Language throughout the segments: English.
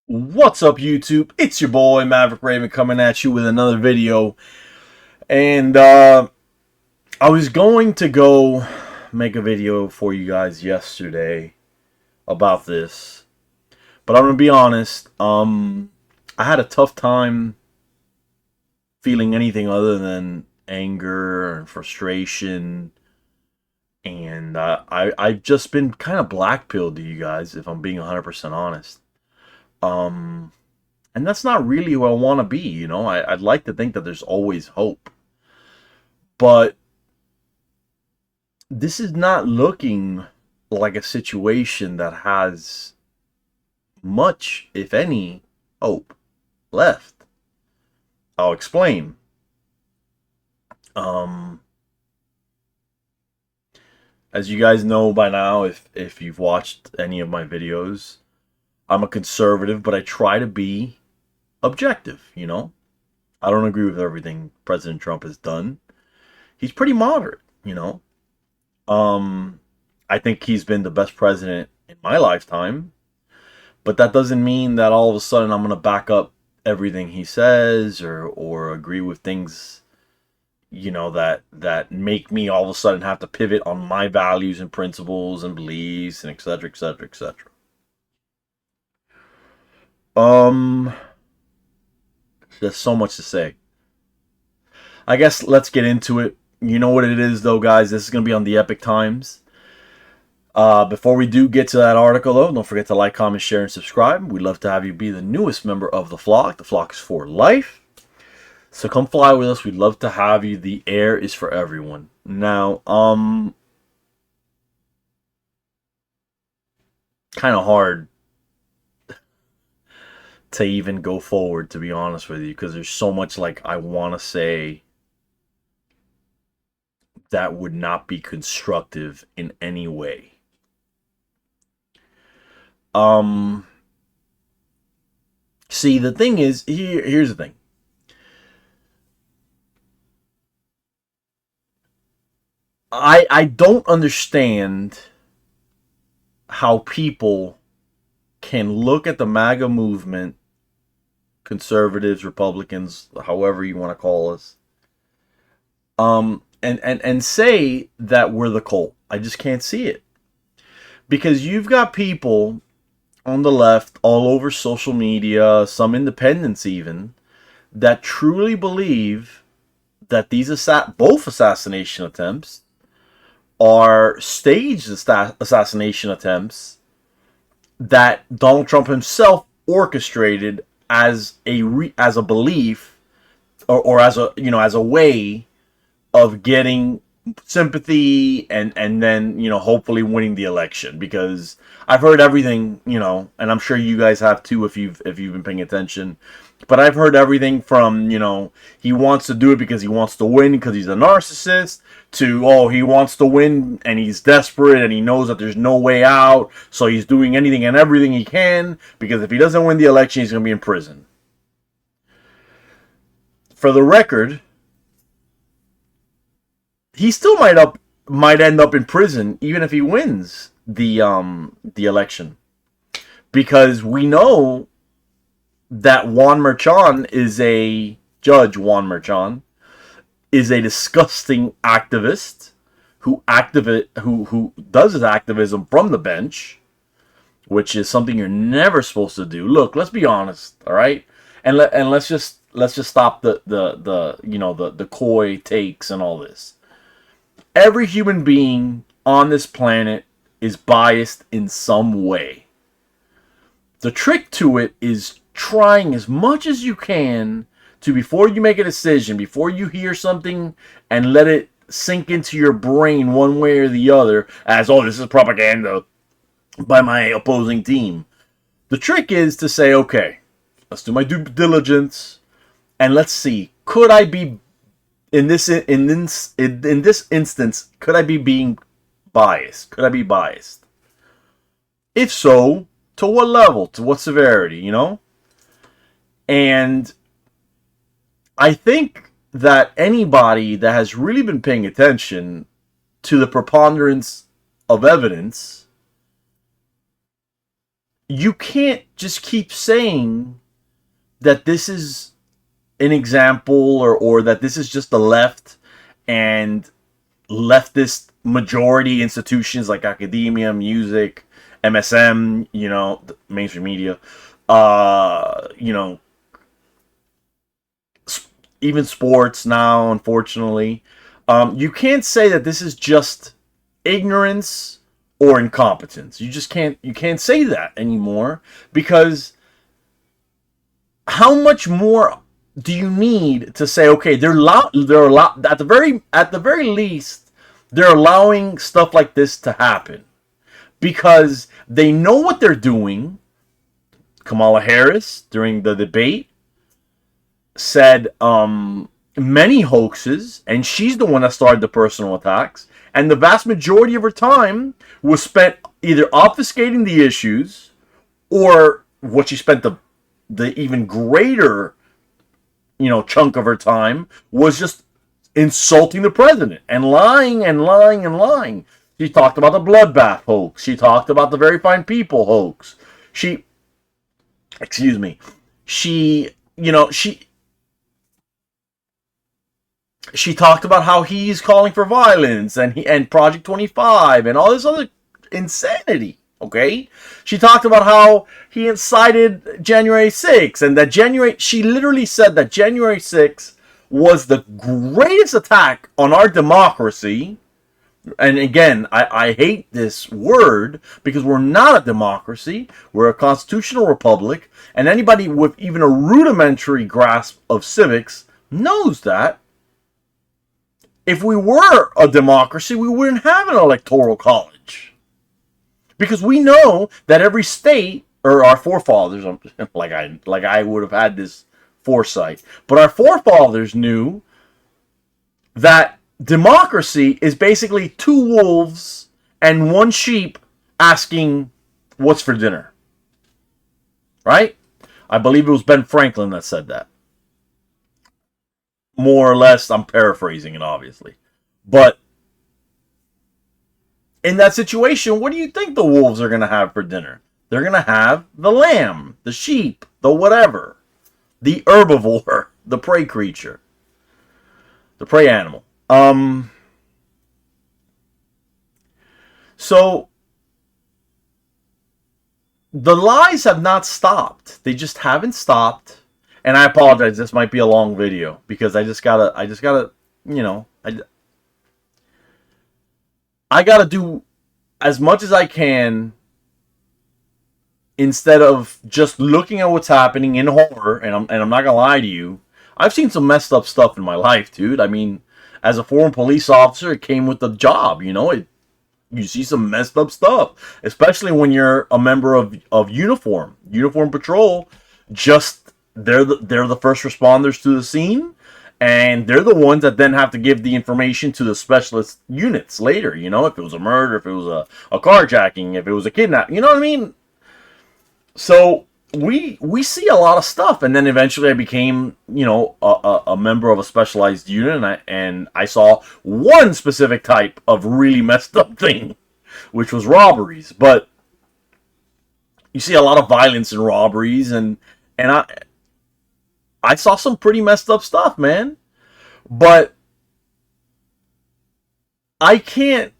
What's up, YouTube? It's your boy Maverick Raven coming at you with another video. And I was going to go make a video for you guys yesterday about this, but I'm gonna be honest. I had a tough time feeling anything other than anger and frustration, and I've just been kind of blackpilled to you guys, if I'm being 100% honest. Um, and that's not really who I want to be. I'd like to think that there's always hope, but this is not looking like a situation that has much, if any, hope left. I'll explain. Um, as you guys know by now, if you've watched any of my videos, I'm a conservative, but I try to be objective. I don't agree with everything President Trump has done. He's pretty moderate. Um, I think he's been the best president in my lifetime, but that doesn't mean that all of a sudden I'm going to back up everything he says or agree with things, that make me all of a sudden have to pivot on my values and principles and beliefs and etc., etc., etc. Um, there's so much to say. I guess let's get into it. You know what it is, though, guys. This is going to be on the Epic Times. Before we do get to that article, though, don't forget to like, comment, share, and subscribe. We'd love to have you be the newest member of the flock. The flock is for life. So come fly with us. We'd love to have you. The air is for everyone. Now, kind of hard to even go forward, to be honest with you, because there's so much like I want to say that would not be constructive in any way. See, the thing is, here's the thing. I don't understand how people can look at the MAGA movement, conservatives, Republicans, however you want to call us, and say that we're the cult. I just can't see it. Because you've got people on the left all over social media, some independents even, that truly believe that these both assassination attempts are staged assassination attempts that Donald Trump himself orchestrated as a belief, or as a way of getting sympathy and then hopefully winning the election. Because I've heard everything, and I'm sure you guys have too if you've been paying attention. But I've heard everything from, he wants to do it because he wants to win because he's a narcissist, to, oh, he wants to win and he's desperate and he knows that there's no way out, so he's doing anything and everything he can because if he doesn't win the election, he's going to be in prison. For the record, he still might end up in prison even if he wins the election, because we know that Juan Merchan is a disgusting activist who does his activism from the bench, which is something you're never supposed to do. Look, let's be honest, all right, and let's just stop the coy takes and all this. Every human being on this planet is biased in some way. The trick to it is trying as much as you can to, before you make a decision, before you hear something and let it sink into your brain one way or the other as, oh, this is propaganda by my opposing team. The trick is to say, okay, let's do my due diligence and let's see, could I be in this instance, could I be being biased? Could I be biased? If so, to what level? To what severity? And I think that anybody that has really been paying attention to the preponderance of evidence you can't just keep saying that this is an example, or that this is just the left and leftist majority institutions like academia, music, MSM, mainstream media, uh, you know, even sports now, unfortunately. You can't say that this is just ignorance or incompetence. You can't say that anymore, because how much more do you need to say, okay, they're at the very least, they're allowing stuff like this to happen because they know what they're doing. Kamala Harris, during the debate, said many hoaxes, and she's the one that started the personal attacks. And the vast majority of her time was spent either obfuscating the issues, or what she spent the even greater chunk of her time was just insulting the president and lying and lying and lying. She talked about the bloodbath hoax. She talked about the very fine people hoax. She, excuse me, she, she talked about how he's calling for violence, and Project 25 and all this other insanity. Okay, she talked about how he incited January 6th, and she literally said that January 6th was the greatest attack on our democracy. And again, I hate this word, because we're not a democracy. We're a constitutional republic. And anybody with even a rudimentary grasp of civics knows that. If we were a democracy, we wouldn't have an electoral college. Because we know that every state, or our forefathers, like I would have had this foresight, but our forefathers knew that democracy is basically two wolves and one sheep asking what's for dinner. Right? I believe it was Ben Franklin that said that. More or less, I'm paraphrasing it, obviously. But in that situation, what do you think the wolves are going to have for dinner? They're going to have the lamb, the sheep, the whatever, the herbivore, the prey creature, the prey animal. So the lies have not stopped. They just haven't stopped. And I apologize. This might be a long video, because I just gotta, I gotta do as much as I can, instead of just looking at what's happening in horror. And I'm not gonna lie to you, I've seen some messed up stuff in my life, dude. I mean, as a former police officer, it came with the job. You see some messed up stuff, especially when you're a member of uniform patrol. Just they're the first responders to the scene, and they're the ones that then have to give the information to the specialist units later. If it was a murder, if it was a carjacking, if it was a kidnap, you know what I mean? So we see a lot of stuff, and then eventually I became a member of a specialized unit, and I saw one specific type of really messed up thing, which was robberies. But you see a lot of violence in robberies, and I saw some pretty messed up stuff, man. But I can't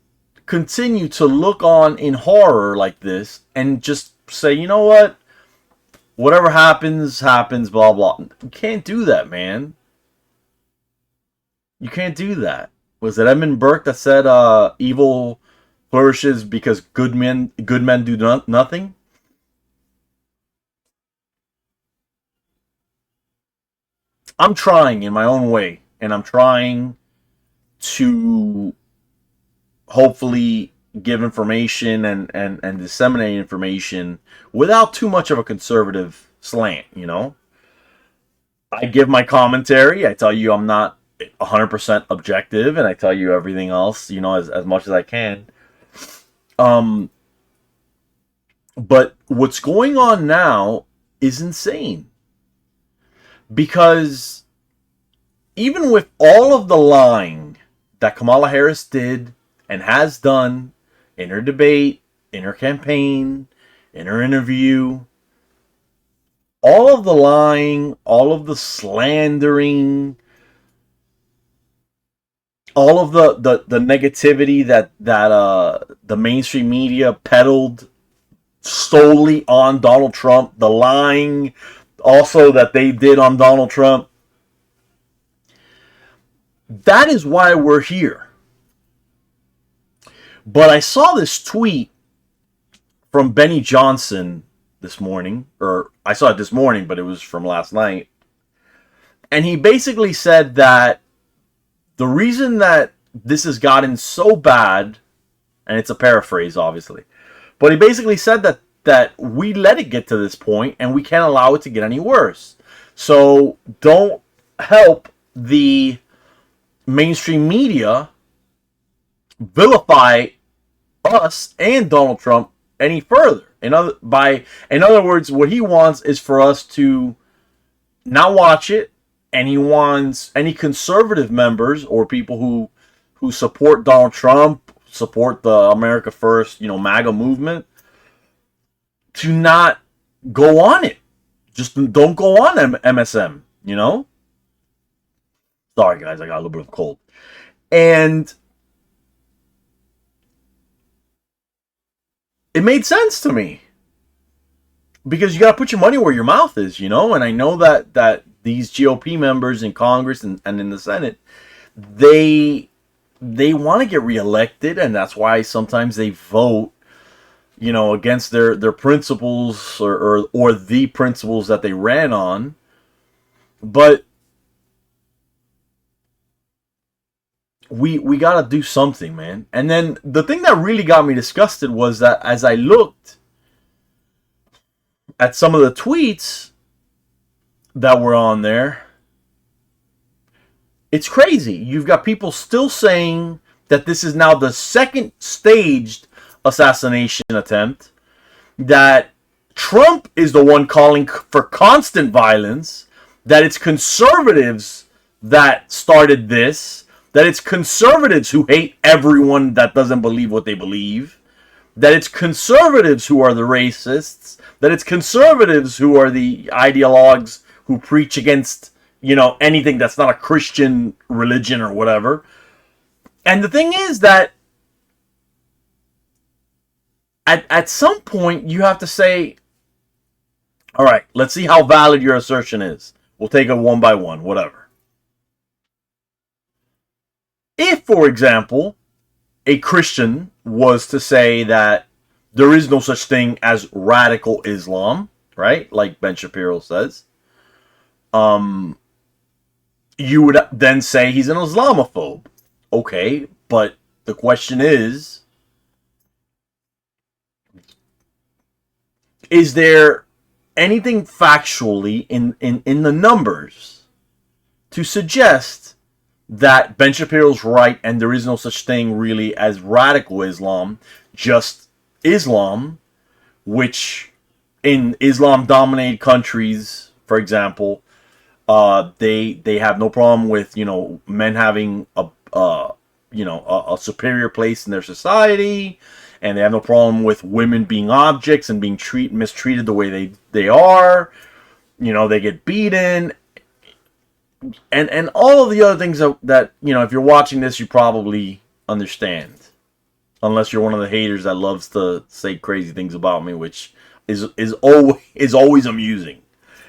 continue to look on in horror like this and just say, you know what? Whatever happens, happens, blah, blah. You can't do that, man. You can't do that. Was it Edmund Burke that said evil flourishes because good men do nothing? I'm trying in my own way, and I'm trying to hopefully give information and disseminate information without too much of a conservative slant. I give my commentary. I tell you I'm not 100% objective, and I tell you everything else, as much as I can. But what's going on now is insane. Because even with all of the lying that Kamala Harris did and has done in her debate, in her campaign, in her interview, all of the lying, all of the slandering, all of the negativity that the mainstream media peddled solely on Donald Trump, the lying also that they did on Donald Trump. That is why we're here. But I saw this tweet from Benny Johnson this morning, or I saw it this morning, but it was from last night. And he basically said that the reason that this has gotten so bad, and it's a paraphrase, obviously, but he basically said that we let it get to this point and we can't allow it to get any worse. So don't help the mainstream media vilify us and Donald Trump any further. In other words, what he wants is for us to not watch it, and he wants any conservative members or people who support Donald Trump, support the America First, MAGA movement, to not go on it. Just don't go on MSM, Sorry, guys, I got a little bit of a cold. And it made sense to me. Because you got to put your money where your mouth is, And I know that these GOP members in Congress and in the Senate, they want to get reelected, and that's why sometimes they vote, against their principles or the principles that they ran on. But we got to do something, man. And then the thing that really got me disgusted was that as I looked at some of the tweets that were on there, it's crazy. You've got people still saying that this is now the second staged assassination attempt, that Trump is the one calling for constant violence, that it's conservatives that started this, that it's conservatives who hate everyone that doesn't believe what they believe, that it's conservatives who are the racists, that it's conservatives who are the ideologues who preach against, anything that's not a Christian religion or whatever. And the thing is that at some point you have to say, all right, let's see how valid your assertion is. We'll take it one by one, whatever. If, for example, a Christian was to say that there is no such thing as radical Islam, right? Like Ben Shapiro says. You would then say he's an Islamophobe. Okay, but the question is there anything factually in the numbers to suggest that Ben Shapiro's right and there is no such thing really as radical Islam, just Islam, which in Islam-dominated countries, for example, they have no problem with men having a superior place in their society, and they have no problem with women being objects and being mistreated the way they are. They get beaten, and all of the other things that if you're watching this, you probably understand, unless you're one of the haters that loves to say crazy things about me, which is always amusing.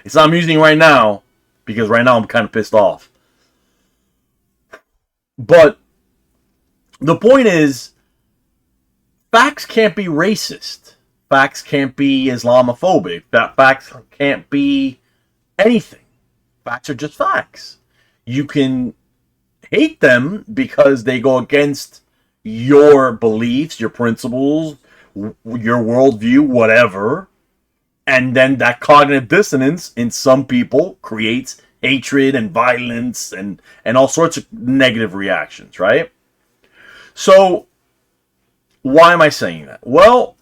It's not amusing right now, because right now I'm kind of pissed off. But the point is, facts can't be racist. Facts can't be Islamophobic. Facts can't be anything. Facts are just facts. You can hate them because they go against your beliefs, your principles, your worldview, whatever. And then that cognitive dissonance in some people creates hatred and violence and all sorts of negative reactions, right? So, why am I saying that? Well,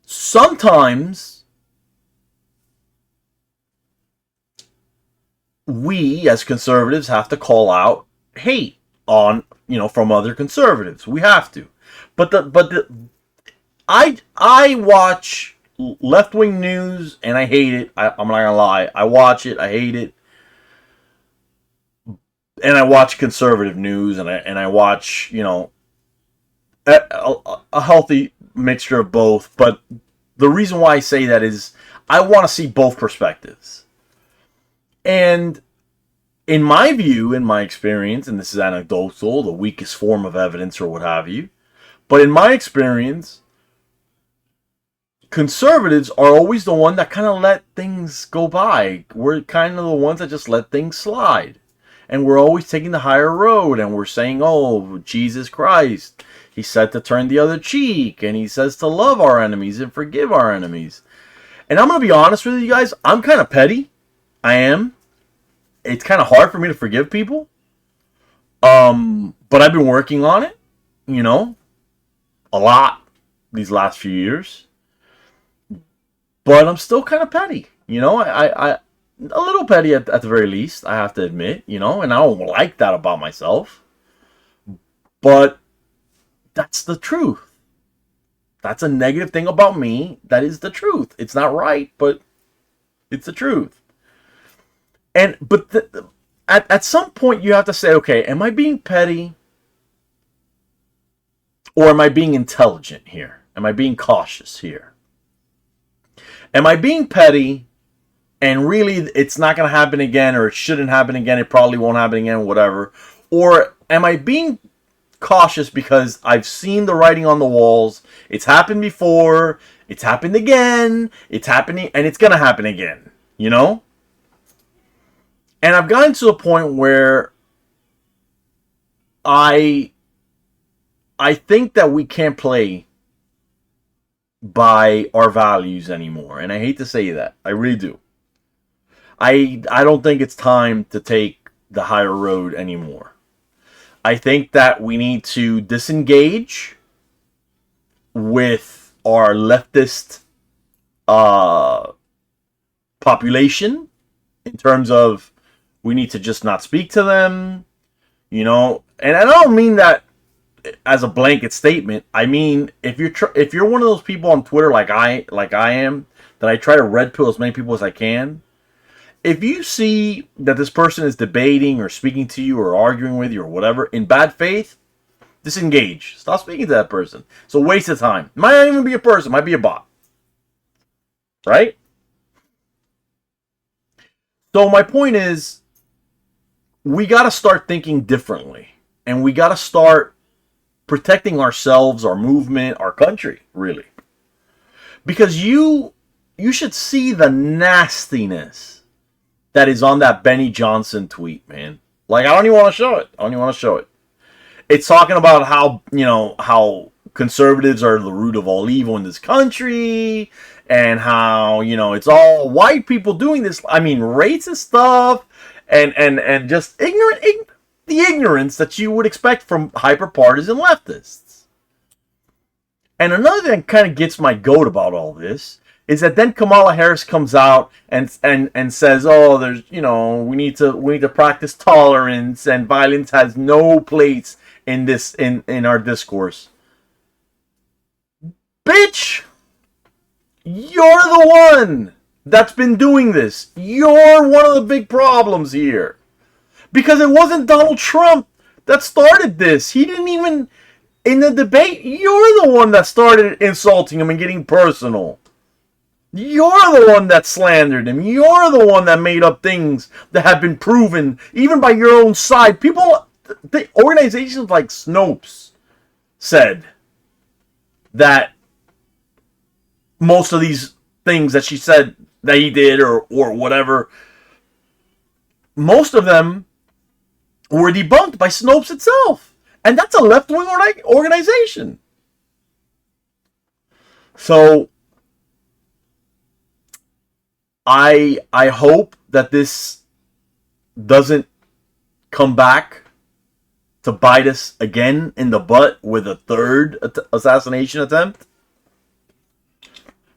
sometimes we as conservatives have to call out hate on, from other conservatives. We have to. But I watch left-wing news and I hate it. I'm not gonna lie. I watch it. I hate it. And I watch conservative news and I watch, a healthy mixture of both. But the reason why I say that is I want to see both perspectives. And in my view, in my experience, and this is anecdotal, the weakest form of evidence or what have you, but in my experience, conservatives are always the one that kind of let things go by. We're kind of the ones that just let things slide. And we're always taking the higher road and we're saying, oh, Jesus Christ, he said to turn the other cheek and he says to love our enemies and forgive our enemies. And I'm going to be honest with you guys, I'm kind of petty. I am. It's kind of hard for me to forgive people. But I've been working on it, a lot these last few years. But I'm still kind of petty, I a little petty at the very least, I have to admit, and I don't like that about myself. But that's the truth. That's a negative thing about me. That is the truth. It's not right, but it's the truth. But at some point you have to say, okay, am I being petty? Or am I being intelligent here? Am I being cautious here? Am I being petty and really it's not going to happen again, or it shouldn't happen again, it probably won't happen again, whatever? Or am I being cautious because I've seen the writing on the walls, it's happened before, it's happened again, it's happening, and it's going to happen again, And I've gotten to a point where I think that we can't play by our values anymore. And I hate to say that. I really do. I don't think it's time to take the higher road anymore. I think that we need to disengage with our leftist population in terms of we need to just not speak to them, And I don't mean that as a blanket statement. I mean, if you're one of those people on Twitter like I am, that I try to red pill as many people as I can. If you see that this person is debating or speaking to you or arguing with you or whatever in bad faith, disengage. Stop speaking to that person. It's a waste of time. Might not even be a person. Might be a bot. Right? So my point is, we got to start thinking differently. And we got to start protecting ourselves, our movement, our country, really. Because you should see the nastiness that is on that Benny Johnson tweet, man. Like, I don't even want to show it. It's talking about how conservatives are the root of all evil in this country, and how, it's all white people doing this. I mean, racist stuff, and just the ignorance that you would expect from hyper-partisan leftists. And another thing that kind of gets my goat about all this is that then Kamala Harris comes out and says, "Oh, there's we need to practice tolerance, and violence has no place in this in our discourse." Bitch, you're the one that's been doing this. You're one of the big problems here, because it wasn't Donald Trump that started this. He didn't even in the debate. You're the one that started insulting him and getting personal. You're the one that slandered him. You're the one that made up things that have been proven, even by your own side. People, the organizations like Snopes said that most of these things that she said that he did or whatever, most of them were debunked by Snopes itself. And that's a left-wing organization. So I hope that this doesn't come back to bite us again in the butt with a third assassination attempt.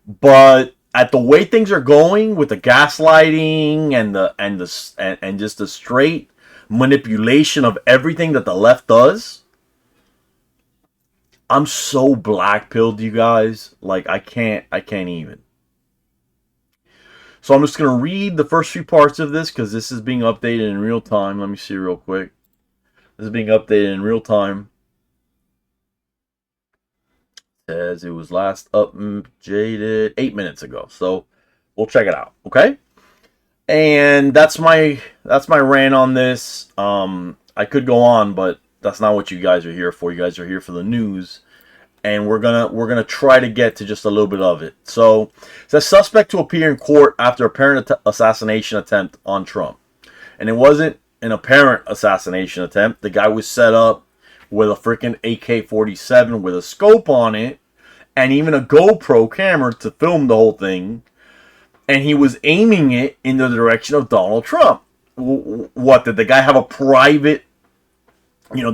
But at the way things are going with the gaslighting and just the straight manipulation of everything that the left does, I'm so black-pilled, you guys. Like, I can't even. So I'm just going to read the first few parts of this because this is being updated in real time. Let me see real quick. This is being updated in real time. It says it was last updated 8 minutes ago. So we'll check it out, okay? And that's my rant on this. I could go on, but that's not what you guys are here for. You guys are here for the news. And we're gonna try to get to just a little bit of it. So, it says suspect to appear in court after apparent assassination attempt on Trump, and it wasn't an apparent assassination attempt. The guy was set up with a freaking AK-47 with a scope on it, and even a GoPro camera to film the whole thing, and he was aiming it in the direction of Donald Trump. What, did the guy have a private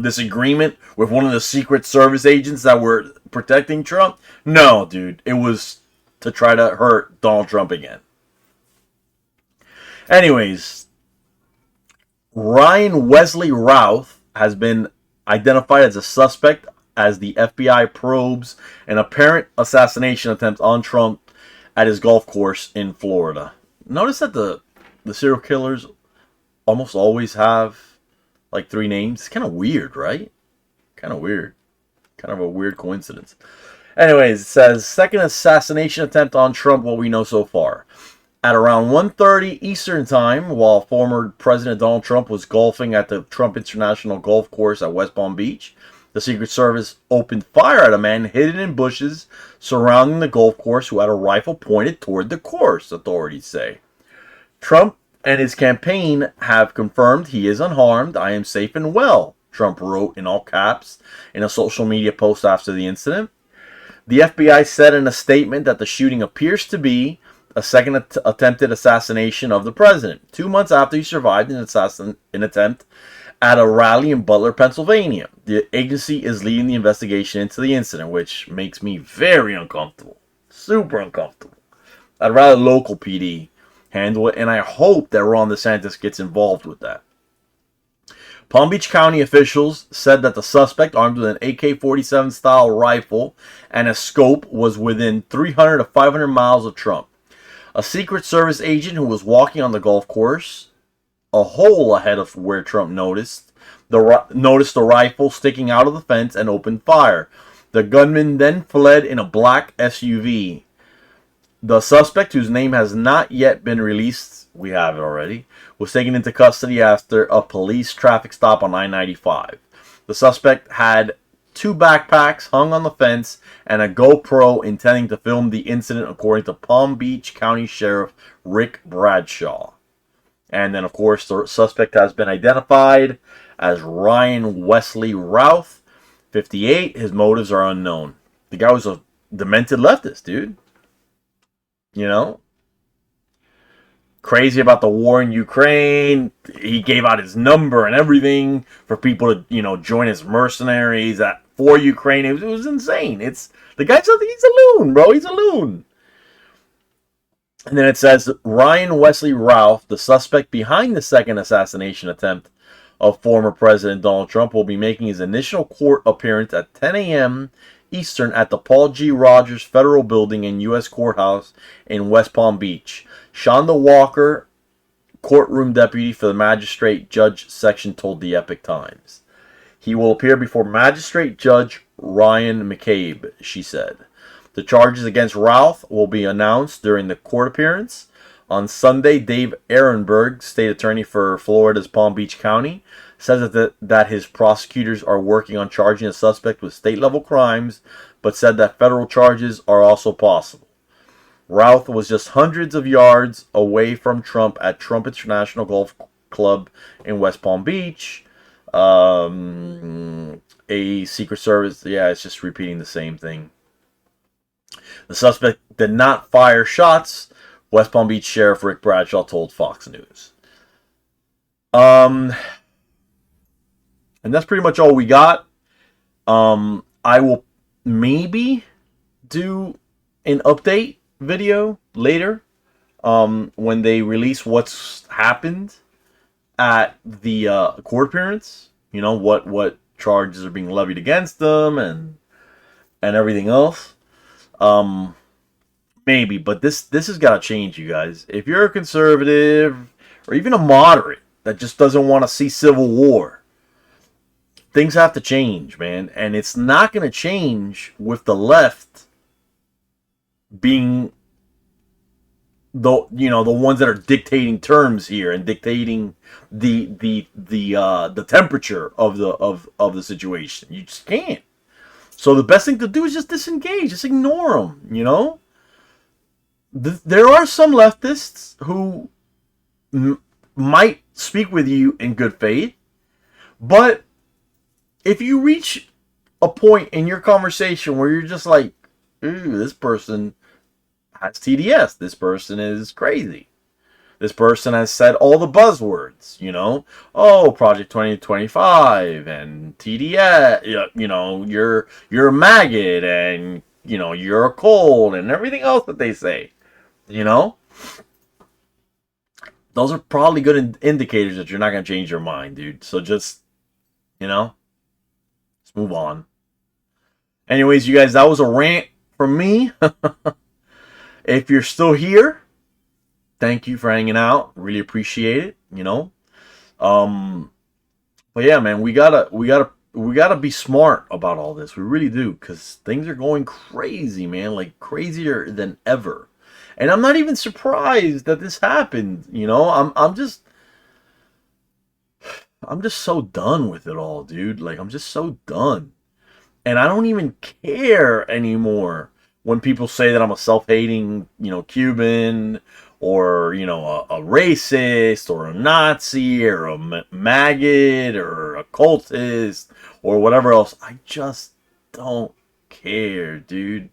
disagreement with one of the Secret Service agents that were protecting Trump? No, dude. It was to try to hurt Donald Trump again. Anyways, Ryan Wesley Routh has been identified as a suspect as the FBI probes an apparent assassination attempt on Trump at his golf course in Florida. Notice that the serial killers almost always have like 3 names. It's kind of weird, right? Kind of weird. Kind of a weird coincidence. Anyways, it says second assassination attempt on Trump, what we know so far. At around 1:30 Eastern Time, while former President Donald Trump was golfing at the Trump International Golf Course at West Palm Beach, the Secret Service opened fire at a man hidden in bushes surrounding the golf course who had a rifle pointed toward the course, authorities say. Trump and his campaign have confirmed he is unharmed. I am safe and well, Trump wrote in all caps in a social media post after the incident. The FBI said in a statement that the shooting appears to be a second attempted assassination of the president, 2 months after he survived an attempt at a rally in Butler, Pennsylvania. The agency is leading the investigation into the incident, which makes me very uncomfortable. Super uncomfortable. I'd rather local PD handle it, and I hope that Ron DeSantis gets involved with that. Palm Beach County officials said that the suspect, armed with an AK-47 style rifle and a scope, was within 300 to 500 miles of Trump. A Secret Service agent who was walking on the golf course, a hole ahead of where Trump noticed the rifle sticking out of the fence and opened fire. The gunman then fled in a black SUV. The suspect, whose name has not yet been released, we have it already, was taken into custody after a police traffic stop on I-95. The suspect had 2 backpacks hung on the fence and a GoPro intending to film the incident, according to Palm Beach County Sheriff Rick Bradshaw. And then, of course, the suspect has been identified as Ryan Wesley Routh, 58. His motives are unknown. The guy was a demented leftist, dude. You know? Crazy about the war in Ukraine. He gave out his number and everything for people to, join his mercenaries for Ukraine. It was insane. The guy's he's a loon, bro. He's a loon. And then it says Ryan Wesley Routh, the suspect behind the second assassination attempt of former President Donald Trump, will be making his initial court appearance at 10 a.m. Eastern at the Paul G. Rogers Federal Building and U.S. Courthouse in West Palm Beach. Shonda Walker, courtroom deputy for the Magistrate Judge Section, told the Epoch Times. He will appear before Magistrate Judge Ryan McCabe, she said. The charges against Routh will be announced during the court appearance. On Sunday, Dave Ehrenberg, state attorney for Florida's Palm Beach County, says that his prosecutors are working on charging the suspect with state-level crimes, but said that federal charges are also possible. Routh was just hundreds of yards away from Trump at Trump International Golf Club in West Palm Beach. A Secret Service, it's just repeating the same thing. The suspect did not fire shots, West Palm Beach Sheriff Rick Bradshaw told Fox News. And that's pretty much all we got. I will maybe do an update video later when they release what's happened at the court appearance. What charges are being levied against them and and everything else. Maybe, but this has got to change, you guys. If you're a conservative or even a moderate that just doesn't want to see civil war, things have to change, man. And it's not going to change with the left being the ones that are dictating terms here and dictating the temperature of the situation. You just can't. So the best thing to do is just disengage, just ignore them. There are some leftists who might speak with you in good faith, but if you reach a point in your conversation where you're just like, ooh, this person has TDS, this person is crazy, this person has said all the buzzwords, oh, Project 2025 and TDS, you're a maggot and, you're a cold and everything else that they say, those are probably good indicators that you're not going to change your mind, dude. So just, let's move on. Anyways, you guys, that was a rant from me. If you're still here, thank you for hanging out. Really appreciate it, But yeah, man, we gotta be smart about all this. We really do, because things are going crazy, man, like crazier than ever. And I'm not even surprised that this happened. I'm just so done with it all, dude. Like, I'm just so done. And I don't even care anymore when people say that I'm a self-hating, Cuban, or, a racist, or a Nazi, or a maggot, or a cultist, or whatever else. I just don't care, dude.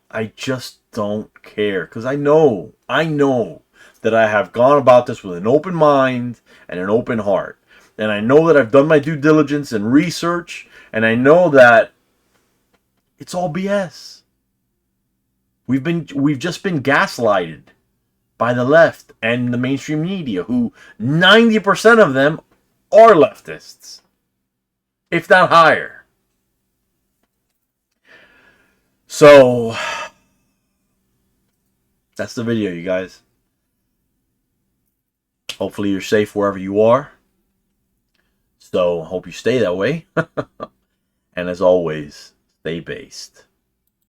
I just don't care, because I know that I have gone about this with an open mind and an open heart. And I know that I've done my due diligence and research, and I know that it's all BS. We've just been gaslighted by the left and the mainstream media, who 90% of them are leftists, if not higher. So that's the video, you guys. Hopefully you're safe wherever you are. So hope you stay that way. And as always, stay based.